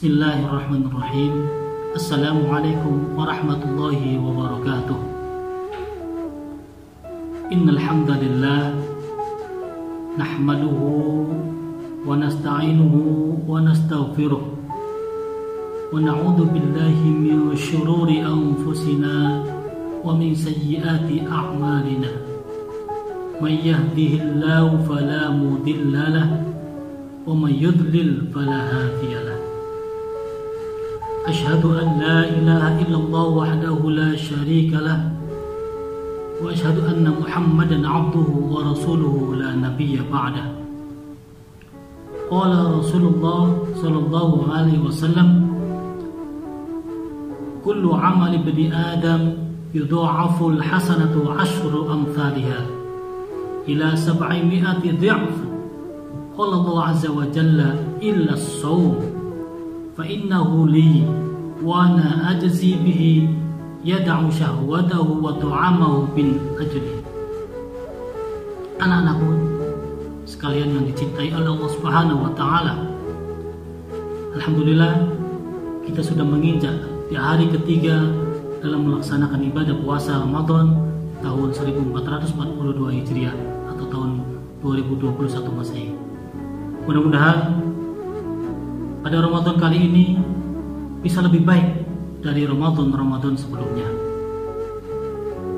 Bismillahirrahmanirrahim. Assalamualaikum warahmatullahi wabarakatuh. Innal hamdalillah nahmaduhu wa nasta'inuhu wa nastaghfiruh wa na'udzu billahi min syururi anfusina wa min sayyiati a'malina. May yahdihillahu fala mudilla lahu wa may yudlil fala hadiya lahu. Asyhadu an la ilaha illallah wahdahu la syarika lah wa asyhadu anna Muhammadan abduhu wa rasuluhu la nabiyya ba'dah. Qala Rasulullah sallallahu alaihi wasallam, kullu amali ibni Adam yudha'afu al-hasanatu 'ashru amthaliha ila 700 dhi'f. Qala Allah azza wa jalla illa as-shawm fa innahu li wa ana ajzi bihi yad'u syahwatahu wa ta'amahu bin ajli. Anak-anakku sekalian yang dicintai oleh Allah Subhanahu wa taala, alhamdulillah kita sudah menginjak di hari ketiga dalam melaksanakan ibadah puasa Ramadan tahun 1442 Hijriah atau tahun 2021 Masehi. Mudah-mudahan pada Ramadan kali ini bisa lebih baik dari Ramadan sebelumnya.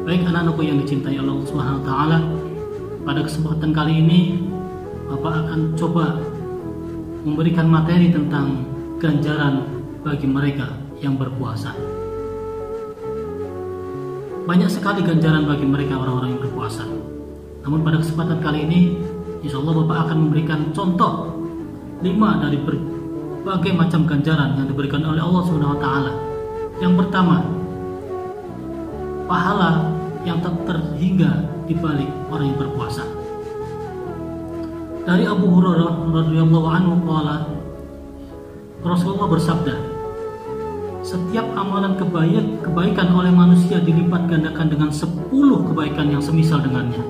Baik anak-anakku yang dicintai Allah Subhanahu wa taala, pada kesempatan kali ini Bapak akan coba memberikan materi tentang ganjaran bagi mereka yang berpuasa. Banyak sekali ganjaran bagi mereka orang-orang yang berpuasa. Namun pada kesempatan kali ini insya Allah Bapak akan memberikan contoh 5 dari berbagai macam ganjaran yang diberikan oleh Allah Subhanahu wa taala. Yang pertama, pahala yang tak terhingga di balik orang yang berpuasa. Dari Abu Hurairah radhiyallahu anhu qala, Rasulullah bersabda, setiap amalan kebaikan oleh manusia dilipat gandakan dengan 10 kebaikan yang semisal dengannya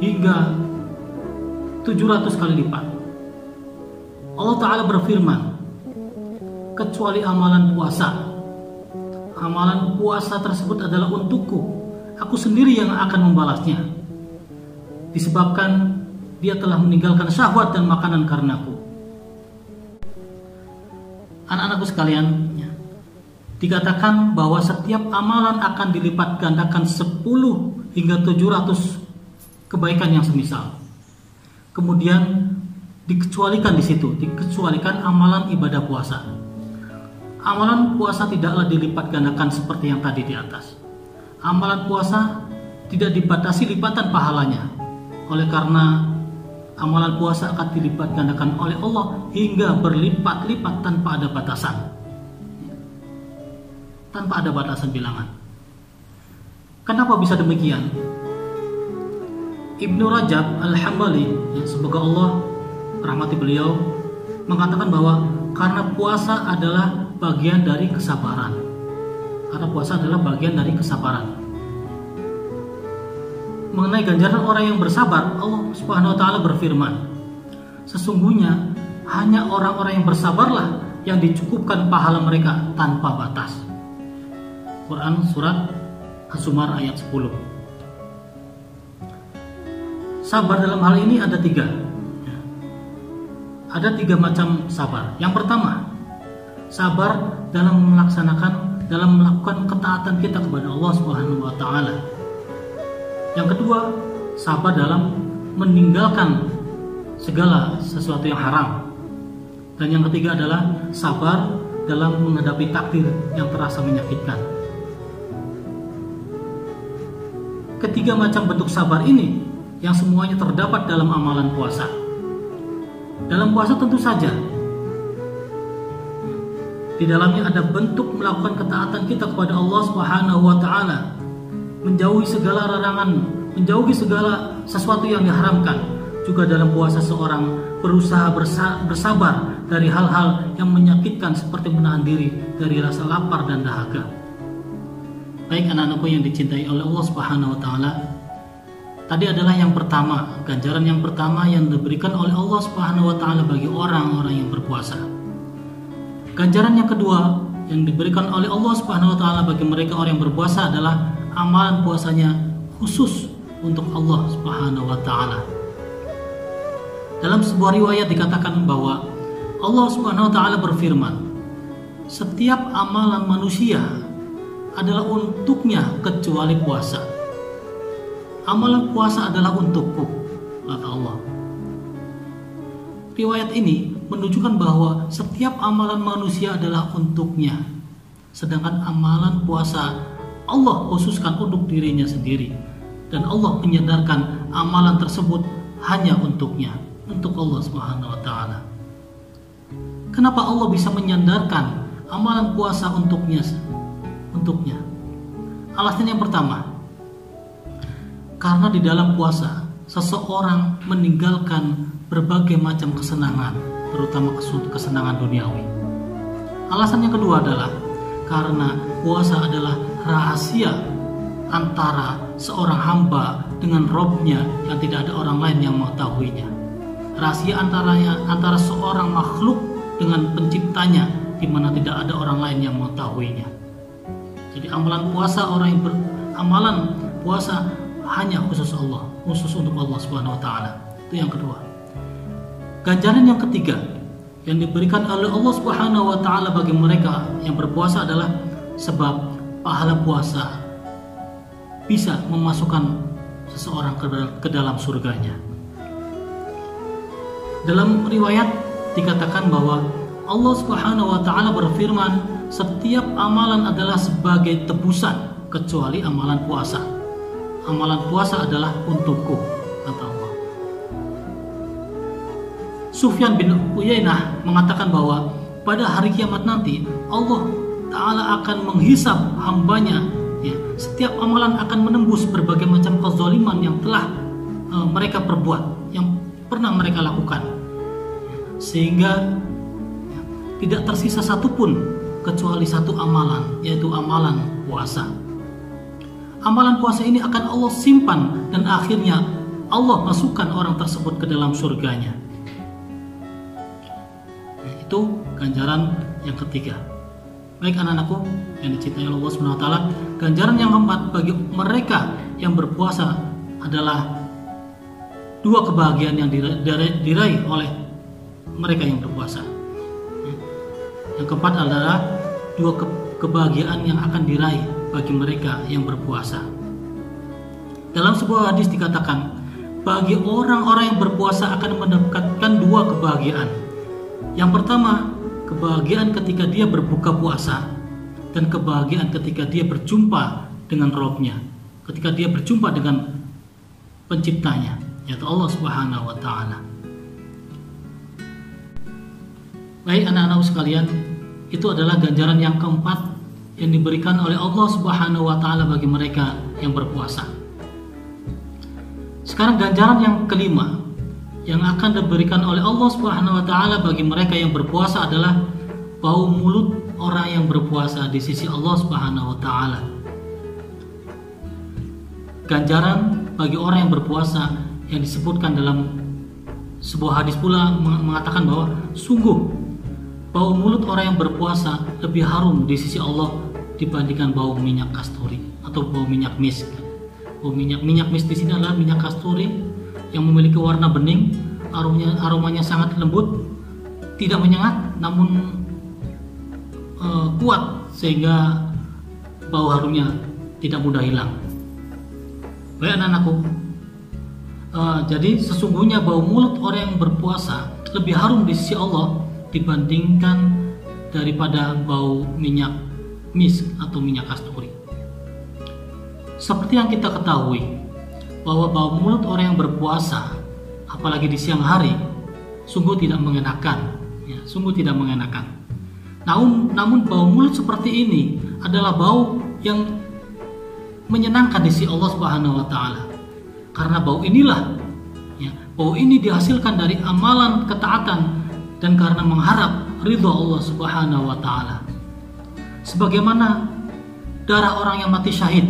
hingga 700 kali lipat. Allah Ta'ala berfirman, kecuali amalan puasa. Amalan puasa tersebut adalah untukku, aku sendiri yang akan membalasnya, disebabkan dia telah meninggalkan syahwat dan makanan karenaku. Anak-anakku sekalian, dikatakan bahwa setiap amalan akan dilipat gandakan 10 hingga 700 kebaikan yang semisal. Kemudian dikecualikan dikecualikan amalan ibadah puasa. Amalan puasa tidaklah dilipat gandakan seperti yang tadi di atas. Amalan puasa tidak dibatasi lipatan pahalanya. Oleh karena amalan puasa akan dilipat gandakan oleh Allah hingga berlipat-lipat tanpa ada batasan. Tanpa ada batasan bilangan. Kenapa bisa demikian? Ibnu Rajab Al-Hambali, semoga Allah rahmati beliau, mengatakan bahwa karena puasa adalah bagian dari kesabaran. Karena puasa adalah bagian dari kesabaran. Mengenai ganjaran orang yang bersabar, Allah Subhanahu wa taala berfirman, sesungguhnya hanya orang-orang yang bersabarlah yang dicukupkan pahala mereka tanpa batas. Quran surat As-Zumar ayat 10. Sabar dalam hal ini ada 3. Ada 3 macam sabar. Yang pertama, sabar dalam melakukan ketaatan kita kepada Allah Subhanahu wa taala. Yang kedua, sabar dalam meninggalkan segala sesuatu yang haram. Dan yang ketiga adalah sabar dalam menghadapi takdir yang terasa menyakitkan. Ketiga macam bentuk sabar ini yang semuanya terdapat dalam amalan puasa. Dalam puasa tentu saja di dalamnya ada bentuk melakukan ketaatan kita kepada Allah Subhanahu wa taala, menjauhi segala larangan, menjauhi segala sesuatu yang diharamkan. Juga dalam puasa seorang berusaha bersabar dari hal-hal yang menyakitkan seperti menahan diri dari rasa lapar dan dahaga. Baik anak-anakku yang dicintai oleh Allah Subhanahu wa taala, tadi adalah yang pertama, ganjaran yang pertama yang diberikan oleh Allah Subhanahu wa taala bagi orang-orang yang berpuasa. Ganjaran yang kedua yang diberikan oleh Allah Subhanahu wa taala bagi mereka orang yang berpuasa adalah amalan puasanya khusus untuk Allah Subhanahu wa taala. Dalam sebuah riwayat dikatakan bahwa Allah Subhanahu wa taala berfirman, "Setiap amalan manusia adalah untuknya kecuali puasa. Amalan puasa adalah untukku," kata Allah. Riwayat ini menunjukkan bahwa setiap amalan manusia adalah untuknya, sedangkan amalan puasa Allah khususkan untuk dirinya sendiri, dan Allah menyandarkan amalan tersebut hanya untuknya, untuk Allah Subhanahu wa taala. Kenapa Allah bisa menyandarkan amalan puasa untuknya? Alasan yang pertama, karena di dalam puasa seseorang meninggalkan berbagai macam kesenangan, terutama kesenangan duniawi. Alasan yang kedua adalah karena puasa adalah rahasia antara seorang hamba dengan Robnya yang tidak ada orang lain yang mengetahuinya. Rahasia antara seorang makhluk dengan penciptanya, di mana tidak ada orang lain yang mengetahuinya. Jadi amalan puasa hanya khusus Allah, khusus untuk Allah Subhanahu wa taala. Itu yang kedua. Ganjaran yang ketiga yang diberikan oleh Allah Subhanahu wa taala bagi mereka yang berpuasa adalah sebab pahala puasa bisa memasukkan seseorang ke dalam surganya. Dalam riwayat dikatakan bahwa Allah Subhanahu wa taala berfirman, "Setiap amalan adalah sebagai tebusan kecuali amalan puasa. Amalan puasa adalah untukku," kata Allah. Sufyan bin Uyainah mengatakan bahwa pada hari kiamat nanti Allah Ta'ala akan menghisab hambanya, ya. Setiap amalan akan menembus berbagai macam kezaliman yang telah mereka perbuat, yang pernah mereka lakukan, sehingga tidak tersisa satupun kecuali satu amalan, yaitu amalan puasa. Amalan puasa ini akan Allah simpan dan akhirnya Allah masukkan orang tersebut ke dalam surganya. Itu ganjaran yang ketiga. Baik anak-anakku yang dicintai Allah Subhanahu wa taala, ganjaran yang keempat bagi mereka yang berpuasa adalah dua kebahagiaan yang diraih oleh mereka yang berpuasa. Yang keempat adalah dua kebahagiaan yang akan diraih bagi mereka yang berpuasa. Dalam sebuah hadis dikatakan, bagi orang-orang yang berpuasa akan mendapatkan dua kebahagiaan. Yang pertama, kebahagiaan ketika dia berbuka puasa, dan kebahagiaan ketika dia berjumpa dengan Robnya, ketika dia berjumpa dengan penciptanya, yaitu Allah Subhanahu wa taala. Baik anak-anak sekalian, itu adalah ganjaran yang keempat yang diberikan oleh Allah Subhanahu wa taala bagi mereka yang berpuasa. Sekarang ganjaran yang kelima yang akan diberikan oleh Allah Subhanahu wa taala bagi mereka yang berpuasa adalah bau mulut orang yang berpuasa di sisi Allah Subhanahu wa taala. Ganjaran bagi orang yang berpuasa yang disebutkan dalam sebuah hadis pula mengatakan bahwa sungguh bau mulut orang yang berpuasa lebih harum di sisi Allah dibandingkan bau minyak kasturi atau bau minyak misk. Bau minyak misk di sini adalah minyak kasturi yang memiliki warna bening, aromanya sangat lembut, tidak menyengat, namun kuat sehingga bau harumnya tidak mudah hilang. Baik anak-anakku, jadi sesungguhnya bau mulut orang yang berpuasa lebih harum di sisi Allah dibandingkan daripada bau minyak misk atau minyak kasturi. Seperti yang kita ketahui bahwa bau mulut orang yang berpuasa, apalagi di siang hari, sungguh tidak mengenakan, ya, sungguh tidak mengenakan. Namun bau mulut seperti ini adalah bau yang menyenangkan di sisi Allah Subhanahu wa taala. Karena bau inilah, ya, bau ini dihasilkan dari amalan ketaatan dan karena mengharap ridha Allah Subhanahu wa taala. Sebagaimana darah orang yang mati syahid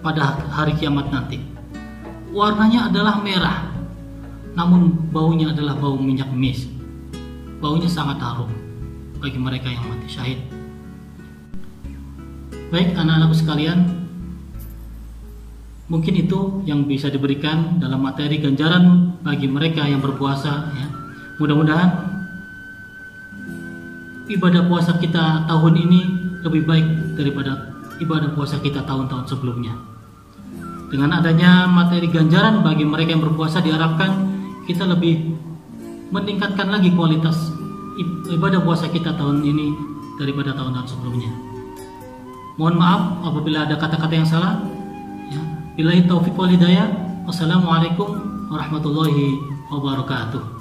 pada hari kiamat nanti. Warnanya adalah merah, namun baunya adalah bau minyak misk. Baunya sangat harum. bagi mereka yang mati syahid. Baik anak-anakku sekalian, mungkin itu yang bisa diberikan dalam materi ganjaran bagi mereka yang berpuasa ya. Mudah-mudahan ibadah puasa kita tahun ini lebih baik daripada ibadah puasa kita tahun-tahun sebelumnya. Dengan adanya materi ganjaran bagi mereka yang berpuasa, diharapkan kita lebih meningkatkan lagi kualitas ibadah puasa kita tahun ini daripada tahun-tahun sebelumnya. Mohon maaf apabila ada kata-kata yang salah ya. Billahi taufiq wal hidayah. Wassalamualaikum warahmatullahi wabarakatuh.